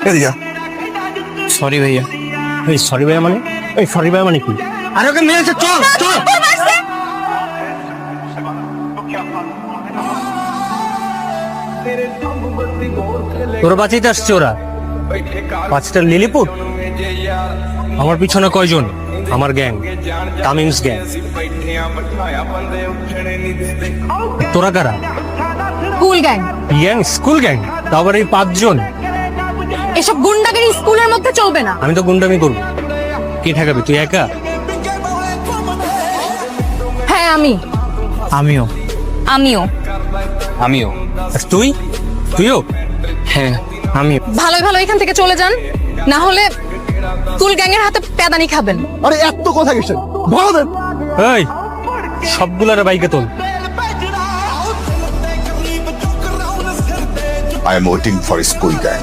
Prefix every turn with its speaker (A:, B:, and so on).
A: এদিকে
B: সরি ভাইয়া। এই সরি ভাইয়া মানে, এই সরি ভাইয়া মানে কি?
C: আরে ওকে মেরেছে, চল চল।
B: তোরা বাঁচিতে আসছে ওরা, পাঁচটা লিলিপুট। আমার পিছনে কয়জন? আমার গ্যাং, কামিংস গ্যাং। তোরা কারা?
D: School gang.
B: Gang, school gang? তারপর এই 5 জন?
D: এসব গুন্ডাগিরি স্কুলের মধ্যে চলবে না।
B: আমি তো গুন্ডামি করবো, কে ঠেকাবে? তুই একা?
D: হ্যাঁ আমি।
B: আমিও।
D: আমিও।
B: আমিও। আর তুই? তুইও? হ্যাঁ আমিও।
D: ভালোই ভালো এখান থেকে চলে যান, না হলে স্কুল গ্যাং এর হাতে প্যাদানি খাবেন।
A: আরে এত কথা কিসের, ধরো দেন।
B: এই সবগুলার বাইকে তোল।
A: I am waiting for a school gang.